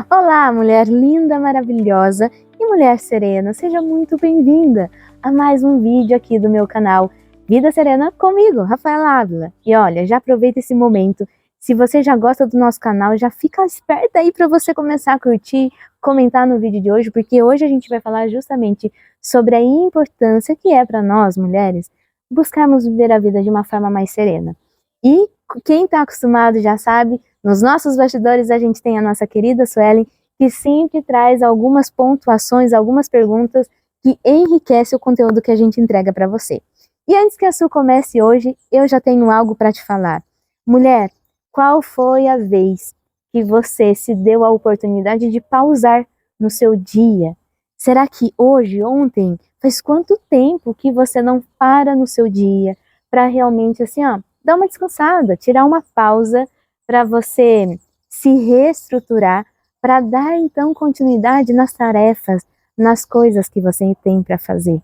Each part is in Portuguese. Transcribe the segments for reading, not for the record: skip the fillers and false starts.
Olá, mulher linda, maravilhosa e mulher serena, seja muito bem-vinda a mais um vídeo aqui do meu canal Vida Serena comigo, Rafaela Ávila. E olha, já aproveita esse momento, se você já gosta do nosso canal, já fica esperta aí para você começar a curtir, comentar no vídeo de hoje, porque hoje a gente vai falar justamente sobre a importância que é para nós, mulheres, buscarmos viver a vida de uma forma mais serena. E quem está acostumado já sabe, nos nossos bastidores a gente tem a nossa querida Suelen, que sempre traz algumas pontuações, algumas perguntas que enriquecem o conteúdo que a gente entrega para você. E antes que a Su comece hoje, eu já tenho algo para te falar. Mulher, qual foi a vez que você se deu a oportunidade de pausar no seu dia? Será que hoje, ontem, faz quanto tempo que você não para no seu dia para realmente assim, ó, dar uma descansada, tirar uma pausa para você se reestruturar, para dar então continuidade nas tarefas, nas coisas que você tem para fazer.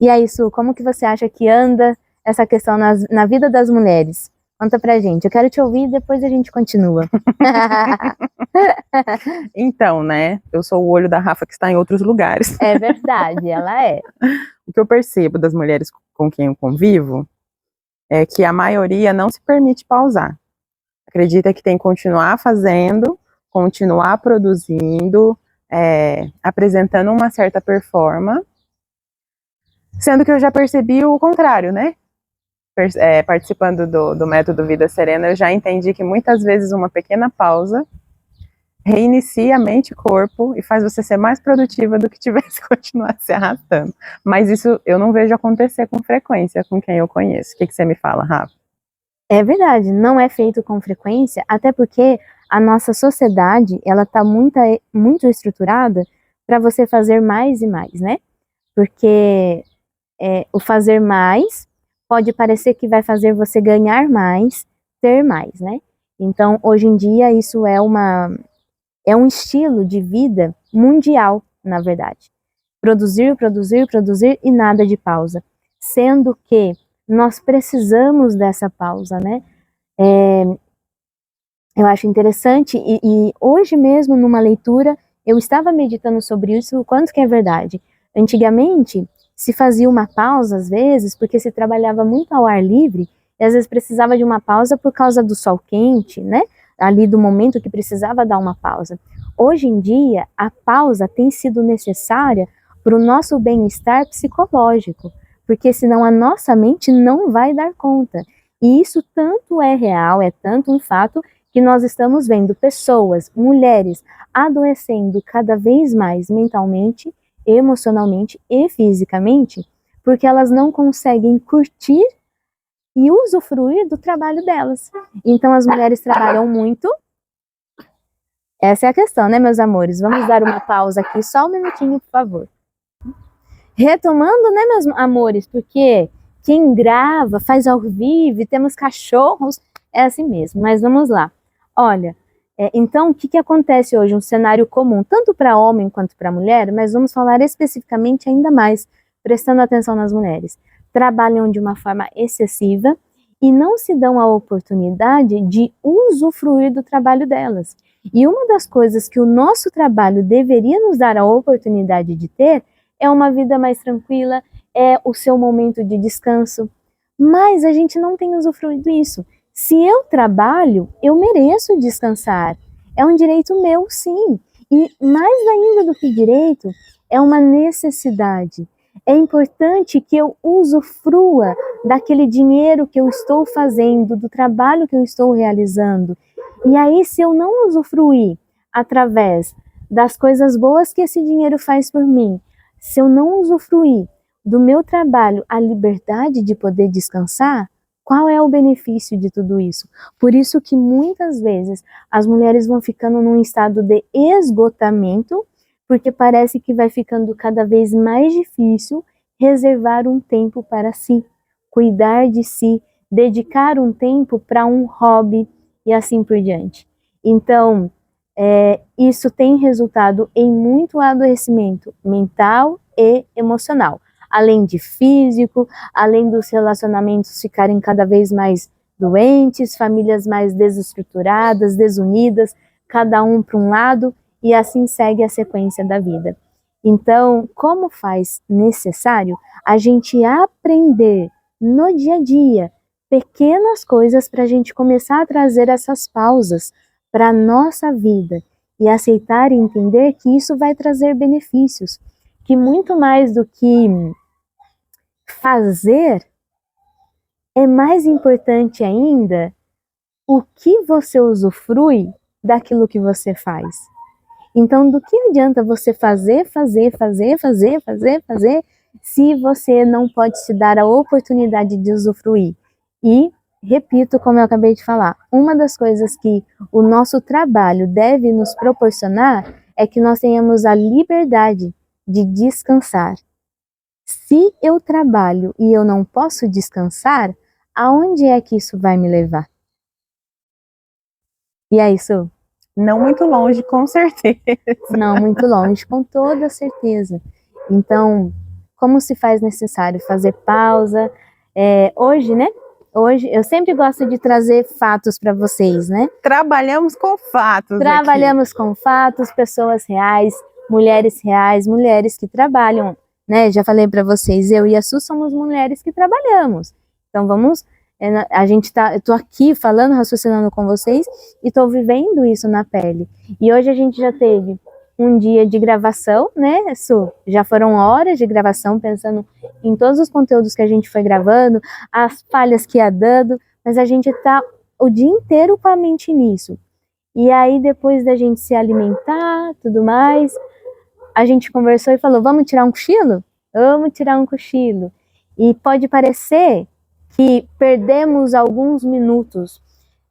E é isso, como que você acha que anda essa questão na vida das mulheres? Conta pra gente, eu quero te ouvir e depois a gente continua. Então, né, eu sou o olho da Rafa que está em outros lugares. É verdade, ela é. O que eu percebo das mulheres com quem eu convivo é que a maioria não se permite pausar. Acredita que tem que continuar fazendo, continuar produzindo, apresentando uma certa performance, sendo que eu já percebi o contrário, né? Participando do método Vida Serena, eu já entendi que muitas vezes uma pequena pausa reinicia a mente e corpo e faz você ser mais produtiva do que tivesse continuado se arrastando. Mas isso eu não vejo acontecer com frequência com quem eu conheço. O que você me fala, Rafa? É verdade, não é feito com frequência, até porque a nossa sociedade, ela está muito estruturada para você fazer mais e mais, né? Porque o fazer mais pode parecer que vai fazer você ganhar mais, ter mais, né? Então, hoje em dia, isso é um estilo de vida mundial, na verdade. Produzir, produzir, produzir e nada de pausa. Sendo que nós precisamos dessa pausa, né? Eu acho interessante e hoje mesmo numa leitura eu estava meditando sobre isso, o quanto que é verdade. Antigamente se fazia uma pausa às vezes porque se trabalhava muito ao ar livre e às vezes precisava de uma pausa por causa do sol quente, né? Ali do momento que precisava dar uma pausa. Hoje em dia a pausa tem sido necessária para o nosso bem-estar psicológico, porque senão a nossa mente não vai dar conta. E isso tanto é real, é tanto um fato que nós estamos vendo pessoas, mulheres, adoecendo cada vez mais mentalmente, emocionalmente e fisicamente, porque elas não conseguem curtir e usufruir do trabalho delas. Então as mulheres trabalham muito. Essa é a questão, né, meus amores? Vamos dar uma pausa aqui, só um minutinho, por favor. Retomando, né, meus amores, porque quem grava, faz ao vivo, temos cachorros, é assim mesmo, mas vamos lá. Olha, então o que acontece hoje? Um cenário comum, tanto para homem quanto para mulher, mas vamos falar especificamente ainda mais, prestando atenção nas mulheres. Trabalham de uma forma excessiva e não se dão a oportunidade de usufruir do trabalho delas. E uma das coisas que o nosso trabalho deveria nos dar a oportunidade de ter é uma vida mais tranquila, é o seu momento de descanso. Mas a gente não tem usufruído isso. Se eu trabalho, eu mereço descansar. É um direito meu, sim. E mais ainda do que direito, é uma necessidade. É importante que eu usufrua daquele dinheiro que eu estou fazendo, do trabalho que eu estou realizando. E aí, se eu não usufruir através das coisas boas que esse dinheiro faz por mim, se eu não usufruir do meu trabalho a liberdade de poder descansar, qual é o benefício de tudo isso? Por isso que muitas vezes as mulheres vão ficando num estado de esgotamento, porque parece que vai ficando cada vez mais difícil reservar um tempo para si, cuidar de si, dedicar um tempo para um hobby e assim por diante. Então, isso tem resultado em muito adoecimento mental e emocional, além de físico, além dos relacionamentos ficarem cada vez mais doentes, famílias mais desestruturadas, desunidas, cada um para um lado, e assim segue a sequência da vida. Então, como faz necessário a gente aprender no dia a dia pequenas coisas para a gente começar a trazer essas pausas para a nossa vida e aceitar e entender que isso vai trazer benefícios, que muito mais do que fazer, é mais importante ainda o que você usufrui daquilo que você faz. Então, do que adianta você fazer, se você não pode se dar a oportunidade de usufruir? E, repito, como eu acabei de falar, uma das coisas que o nosso trabalho deve nos proporcionar é que nós tenhamos a liberdade de descansar. Se eu trabalho e eu não posso descansar, aonde é que isso vai me levar? E é isso? Não muito longe, com certeza. Não muito longe, com toda certeza. Então, como se faz necessário fazer pausa? Hoje, né? Hoje, eu sempre gosto de trazer fatos para vocês, né? Trabalhamos com fatos. Trabalhamos aqui. com fatos, pessoas reais, mulheres que trabalham, né? Já falei para vocês, eu e a Su somos mulheres que trabalhamos. Então vamos, eu tô aqui falando, raciocinando com vocês e tô vivendo isso na pele. E hoje a gente já teve um dia de gravação, né, Su? Já foram horas de gravação, pensando em todos os conteúdos que a gente foi gravando, as falhas que ia dando, mas a gente tá o dia inteiro com a mente nisso. E aí, depois da gente se alimentar, tudo mais, a gente conversou e falou, vamos tirar um cochilo? Vamos tirar um cochilo. E pode parecer que perdemos alguns minutos.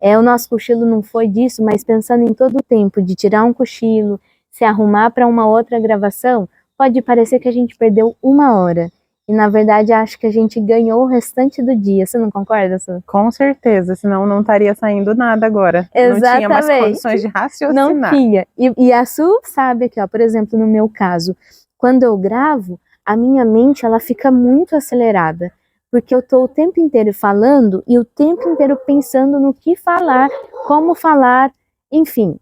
O nosso cochilo não foi disso, mas pensando em todo o tempo de tirar um cochilo, se arrumar para uma outra gravação, pode parecer que a gente perdeu 1 hora. E na verdade acho que a gente ganhou o restante do dia. Você não concorda, Su? Com certeza, senão não estaria saindo nada agora. Exatamente. Não tinha mais condições de raciocinar. Não tinha. E a Su sabe aqui, ó, por exemplo, no meu caso, quando eu gravo, a minha mente ela fica muito acelerada. Porque eu estou o tempo inteiro falando e o tempo inteiro pensando no que falar, como falar, enfim,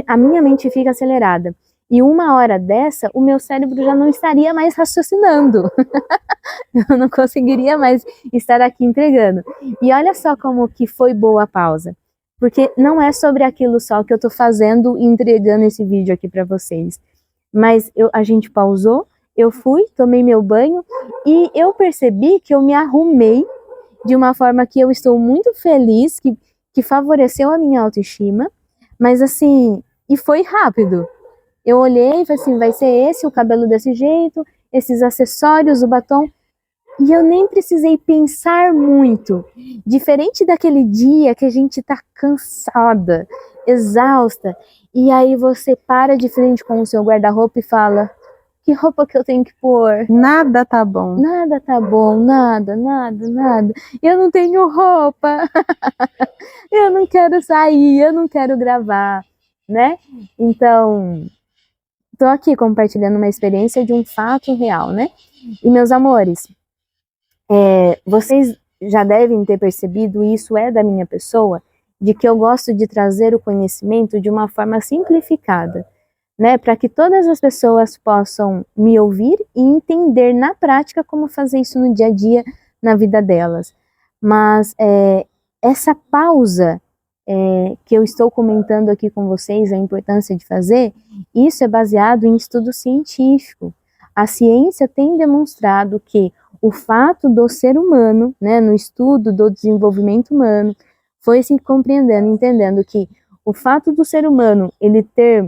a minha mente fica acelerada. E 1 hora dessa, o meu cérebro já não estaria mais raciocinando. Eu não conseguiria mais estar aqui entregando. E olha só como que foi boa a pausa. Porque não é sobre aquilo só que eu tô fazendo e entregando esse vídeo aqui para vocês. Mas a gente pausou, eu fui, tomei meu banho e eu percebi que eu me arrumei de uma forma que eu estou muito feliz, que favoreceu a minha autoestima. Mas assim, e foi rápido. Eu olhei e falei assim, vai ser esse, o cabelo desse jeito, esses acessórios, o batom. E eu nem precisei pensar muito. Diferente daquele dia que a gente tá cansada, exausta, e aí você para de frente com o seu guarda-roupa e fala, que roupa que eu tenho que pôr? Nada tá bom. Nada tá bom, nada. Eu não tenho roupa. Eu não quero sair, eu não quero gravar, né? Então, tô aqui compartilhando uma experiência de um fato real, né? E meus amores, vocês já devem ter percebido, e isso é da minha pessoa, de que eu gosto de trazer o conhecimento de uma forma simplificada, né, para que todas as pessoas possam me ouvir e entender na prática como fazer isso no dia a dia, na vida delas. Mas essa pausa que eu estou comentando aqui com vocês, a importância de fazer, isso é baseado em estudo científico. A ciência tem demonstrado que o fato do ser humano, né, no estudo do desenvolvimento humano, foi se compreendendo, entendendo que o fato do ser humano ele ter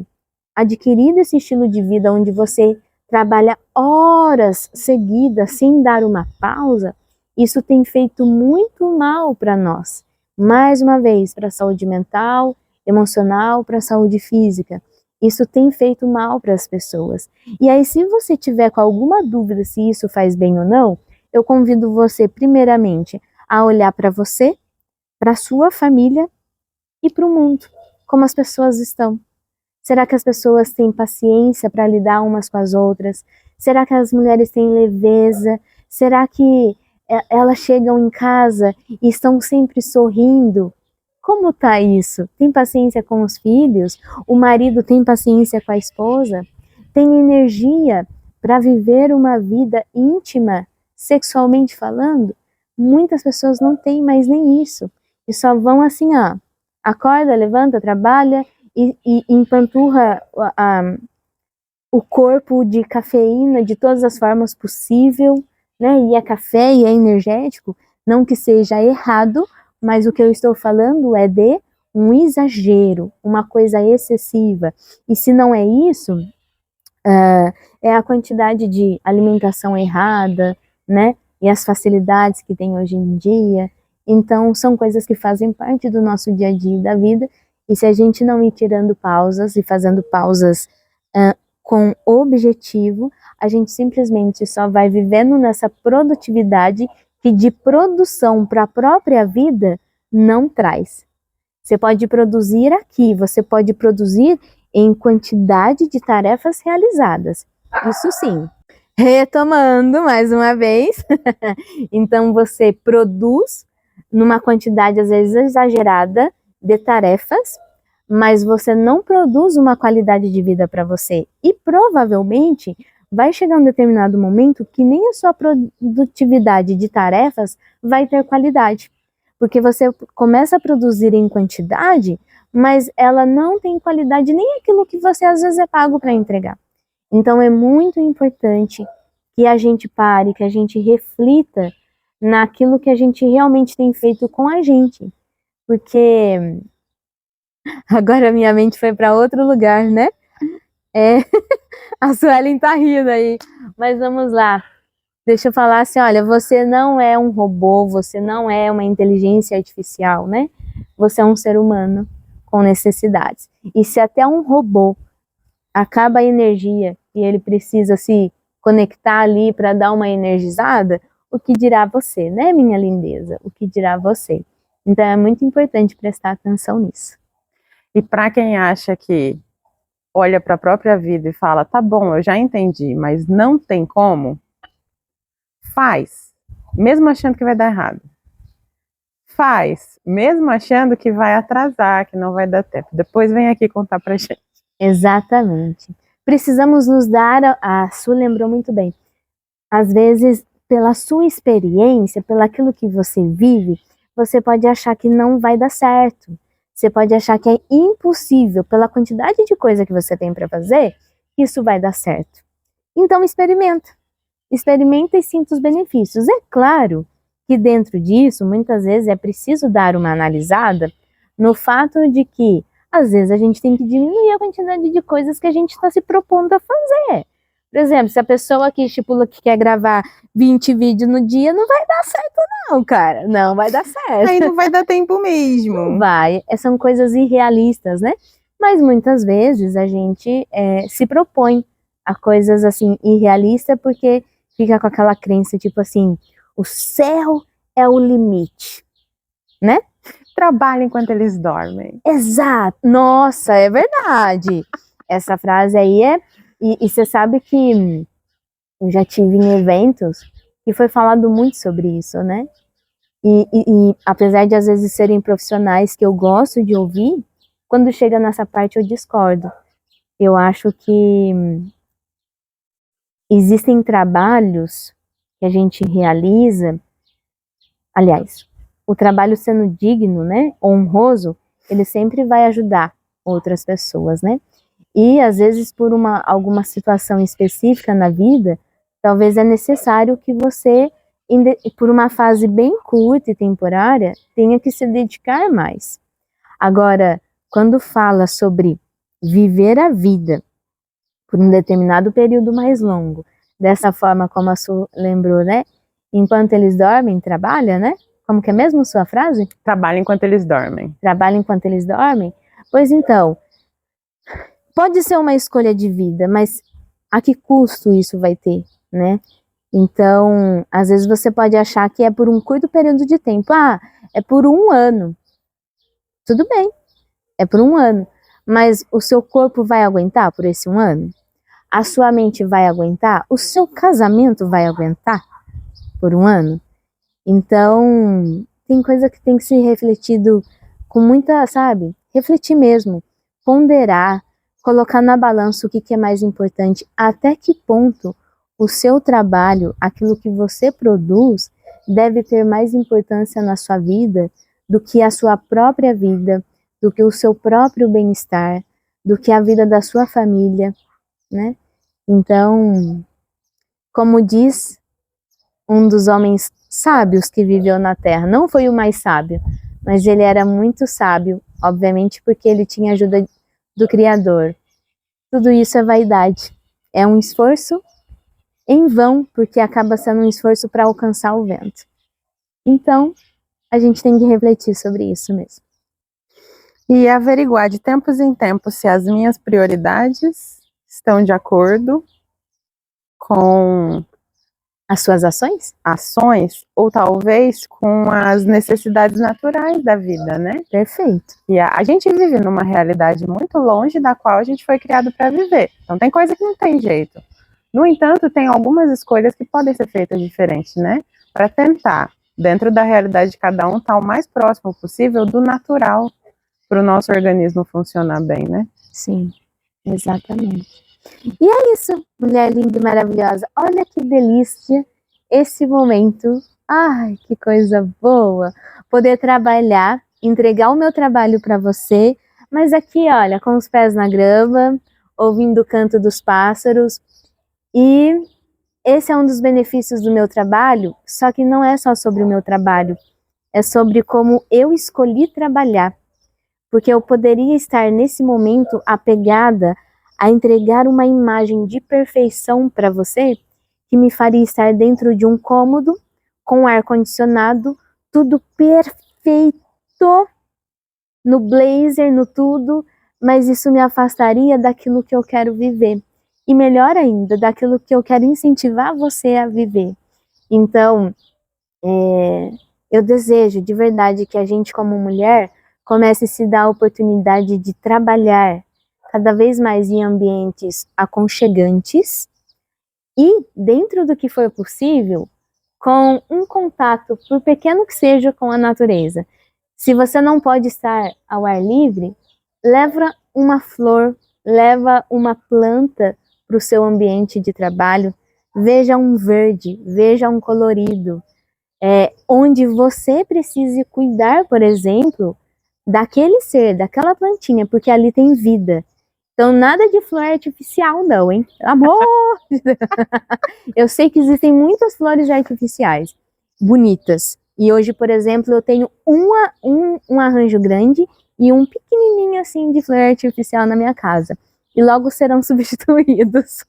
adquirido esse estilo de vida onde você trabalha horas seguidas sem dar uma pausa, isso tem feito muito mal para nós. Mais uma vez, para a saúde mental, emocional, para a saúde física. Isso tem feito mal para as pessoas. E aí, se você tiver com alguma dúvida se isso faz bem ou não, eu convido você, primeiramente, a olhar para você, para a sua família e para o mundo. Como as pessoas estão. Será que as pessoas têm paciência para lidar umas com as outras? Será que as mulheres têm leveza? Será que elas chegam em casa e estão sempre sorrindo? Como tá isso? Tem paciência com os filhos? O marido tem paciência com a esposa? Tem energia para viver uma vida íntima, sexualmente falando? Muitas pessoas não têm mais nem isso. E só vão assim, ó, acorda, levanta, trabalha e empanturra o corpo de cafeína de todas as formas possível, né? E é café e é energético. Não que seja errado, mas o que eu estou falando é de um exagero, uma coisa excessiva. E se não é isso, é a quantidade de alimentação errada, né? E as facilidades que tem hoje em dia. Então, são coisas que fazem parte do nosso dia a dia da vida. E se a gente não ir tirando pausas e fazendo pausas com objetivo, a gente simplesmente só vai vivendo nessa produtividade que de produção para a própria vida não traz. Você pode produzir aqui, você pode produzir em quantidade de tarefas realizadas. Isso sim. Retomando mais uma vez, então você produz numa quantidade às vezes exagerada de tarefas, mas você não produz uma qualidade de vida para você. E provavelmente vai chegar um determinado momento que nem a sua produtividade de tarefas vai ter qualidade. Porque você começa a produzir em quantidade, mas ela não tem qualidade nem aquilo que você às vezes é pago para entregar. Então é muito importante que a gente pare, que a gente reflita naquilo que a gente realmente tem feito com a gente. Porque agora minha mente foi para outro lugar, né? A Suelen tá rindo aí. Mas vamos lá. Deixa eu falar assim, olha, você não é um robô, você não é uma inteligência artificial, né? Você é um ser humano com necessidades. E se até um robô acaba a energia e ele precisa se conectar ali para dar uma energizada, o que dirá você, né, minha lindeza? O que dirá você? Então é muito importante prestar atenção nisso. E para quem acha que olha para a própria vida e fala, tá bom, eu já entendi, mas não tem como, faz, mesmo achando que vai dar errado. Faz, mesmo achando que vai atrasar, que não vai dar tempo. Depois vem aqui contar pra gente. Exatamente. Precisamos nos dar, a Su lembrou muito bem, às vezes, pela sua experiência, pelo aquilo que você vive, você pode achar que não vai dar certo. Você pode achar que é impossível, pela quantidade de coisa que você tem para fazer, que isso vai dar certo. Então experimenta. Experimenta e sinta os benefícios. É claro que dentro disso, muitas vezes é preciso dar uma analisada no fato de que, às vezes, a gente tem que diminuir a quantidade de coisas que a gente está se propondo a fazer. Por exemplo, se a pessoa que estipula que quer gravar 20 vídeos no dia, não vai dar certo não, cara. Não vai dar certo. Aí não vai dar tempo mesmo. Não vai. São coisas irrealistas, né? Mas muitas vezes a gente se propõe a coisas assim irrealistas porque fica com aquela crença tipo assim, o céu é o limite, né? Trabalha enquanto eles dormem. Exato. Nossa, é verdade. Essa frase aí é... E você sabe que eu já tive em eventos que foi falado muito sobre isso, né? E apesar de às vezes serem profissionais que eu gosto de ouvir, quando chega nessa parte eu discordo. Eu acho que existem trabalhos que a gente realiza, aliás, o trabalho sendo digno, né, honroso, ele sempre vai ajudar outras pessoas, né? E às vezes por alguma situação específica na vida, talvez é necessário que você, por uma fase bem curta e temporária, tenha que se dedicar mais. Agora, quando fala sobre viver a vida por um determinado período mais longo, dessa forma como a Su lembrou, né? Enquanto eles dormem, trabalha, né? Como que é mesmo sua frase? Trabalha enquanto eles dormem. Trabalha enquanto eles dormem? Pois então, pode ser uma escolha de vida, mas a que custo isso vai ter, né? Então, às vezes você pode achar que é por um curto período de tempo. Ah, é por 1 ano. Tudo bem, é por 1 ano. Mas o seu corpo vai aguentar por esse 1 ano? A sua mente vai aguentar? O seu casamento vai aguentar por 1 ano? Então, tem coisa que tem que ser refletido com muita, sabe, refletir mesmo, ponderar, colocar na balança o que é mais importante, até que ponto o seu trabalho, aquilo que você produz, deve ter mais importância na sua vida do que a sua própria vida, do que o seu próprio bem-estar, do que a vida da sua família, né? Então, como diz um dos homens sábios que viveu na Terra, não foi o mais sábio, mas ele era muito sábio, obviamente porque ele tinha ajuda do Criador. Tudo isso é vaidade, é um esforço em vão, porque acaba sendo um esforço para alcançar o vento. Então, a gente tem que refletir sobre isso mesmo. E averiguar de tempos em tempos se as minhas prioridades estão de acordo com as suas ações? Ações, ou talvez com as necessidades naturais da vida, né? Perfeito. E a gente vive numa realidade muito longe da qual a gente foi criado para viver. Então tem coisa que não tem jeito. No entanto, tem algumas escolhas que podem ser feitas diferentes, né? Para tentar, dentro da realidade de cada um, estar o mais próximo possível do natural para o nosso organismo funcionar bem, né? Sim, exatamente. E é isso, mulher linda e maravilhosa. Olha que delícia esse momento. Ai, que coisa boa. Poder trabalhar, entregar o meu trabalho para você, mas aqui, olha, com os pés na grama, ouvindo o canto dos pássaros. E esse é um dos benefícios do meu trabalho, só que não é só sobre o meu trabalho, é sobre como eu escolhi trabalhar. Porque eu poderia estar nesse momento apegada a entregar uma imagem de perfeição para você, que me faria estar dentro de um cômodo, com ar-condicionado, tudo perfeito, no blazer, no tudo, mas isso me afastaria daquilo que eu quero viver. E melhor ainda, daquilo que eu quero incentivar você a viver. Então, eu desejo de verdade que a gente, como mulher, comece a se dar a oportunidade de trabalhar cada vez mais em ambientes aconchegantes e, dentro do que for possível, com um contato, por pequeno que seja, com a natureza. Se você não pode estar ao ar livre, leva uma flor, leva uma planta para o seu ambiente de trabalho, veja um verde, veja um colorido, onde você precise cuidar, por exemplo, daquele ser, daquela plantinha, porque ali tem vida. Então, nada de flor artificial não, hein? Amor! Eu sei que existem muitas flores artificiais, bonitas. E hoje, por exemplo, eu tenho um arranjo grande e um pequenininho assim de flor artificial na minha casa. E logo serão substituídos.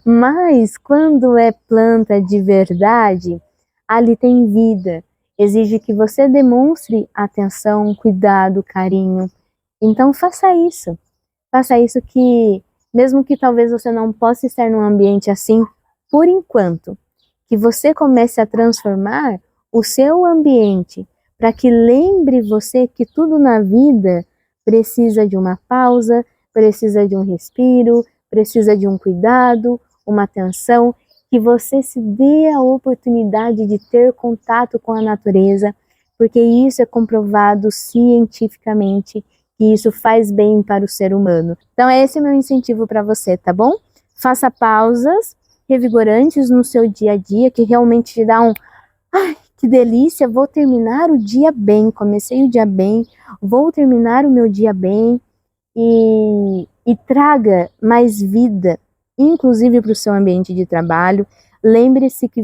Mas, quando é planta de verdade, ali tem vida. Exige que você demonstre atenção, cuidado, carinho. Então, faça isso. Faça isso que, mesmo que talvez você não possa estar num ambiente assim, por enquanto, que você comece a transformar o seu ambiente para que lembre você que tudo na vida precisa de uma pausa, precisa de um respiro, precisa de um cuidado, uma atenção, que você se dê a oportunidade de ter contato com a natureza, porque isso é comprovado cientificamente que isso faz bem para o ser humano. Então esse é o meu incentivo para você, tá bom? Faça pausas revigorantes no seu dia a dia, que realmente te dá ai, que delícia, vou terminar o dia bem, comecei o dia bem, vou terminar o meu dia bem, e traga mais vida, inclusive para o seu ambiente de trabalho. Lembre-se que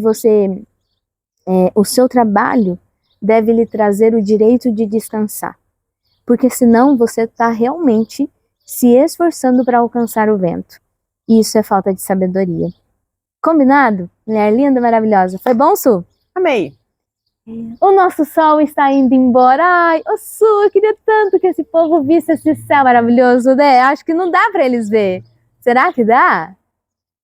o seu trabalho deve lhe trazer o direito de descansar, porque senão você está realmente se esforçando para alcançar o vento. E isso é falta de sabedoria. Combinado? Mulher linda, maravilhosa. Foi bom, Su? Amei! O nosso sol está indo embora. Ai, ô Su, eu queria tanto que esse povo visse esse céu maravilhoso, né? Acho que não dá para eles ver. Será que dá?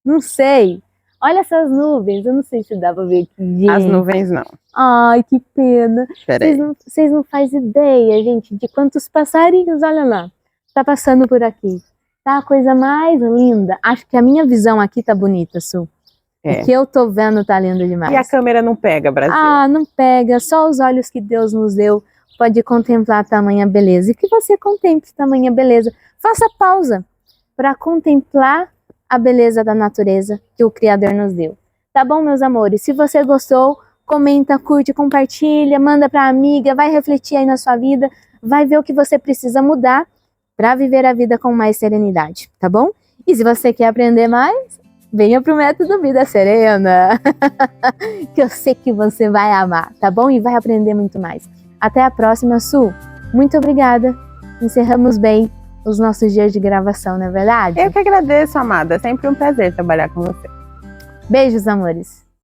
Não sei. Olha essas nuvens, eu não sei se dá para ver aqui, gente. As nuvens não. Ai, que pena. Peraí. Vocês não fazem ideia, gente, de quantos passarinhos, olha lá, tá passando por aqui. Tá a coisa mais linda. Acho que a minha visão aqui tá bonita, Su. O que eu tô vendo tá lindo demais. E a câmera não pega, Brasil? Ah, não pega. Só os olhos que Deus nos deu pode contemplar tamanha beleza. E que você contemple tamanha beleza. Faça pausa para contemplar a beleza da natureza que o Criador nos deu. Tá bom, meus amores? Se você gostou, comenta, curte, compartilha, manda para amiga, vai refletir aí na sua vida, vai ver o que você precisa mudar para viver a vida com mais serenidade, tá bom? E se você quer aprender mais, venha pro Método Vida Serena, que eu sei que você vai amar, tá bom? E vai aprender muito mais. Até a próxima, Su. Muito obrigada. Encerramos bem os nossos dias de gravação, não é verdade? Eu que agradeço, amada. É sempre um prazer trabalhar com você. Beijos, amores.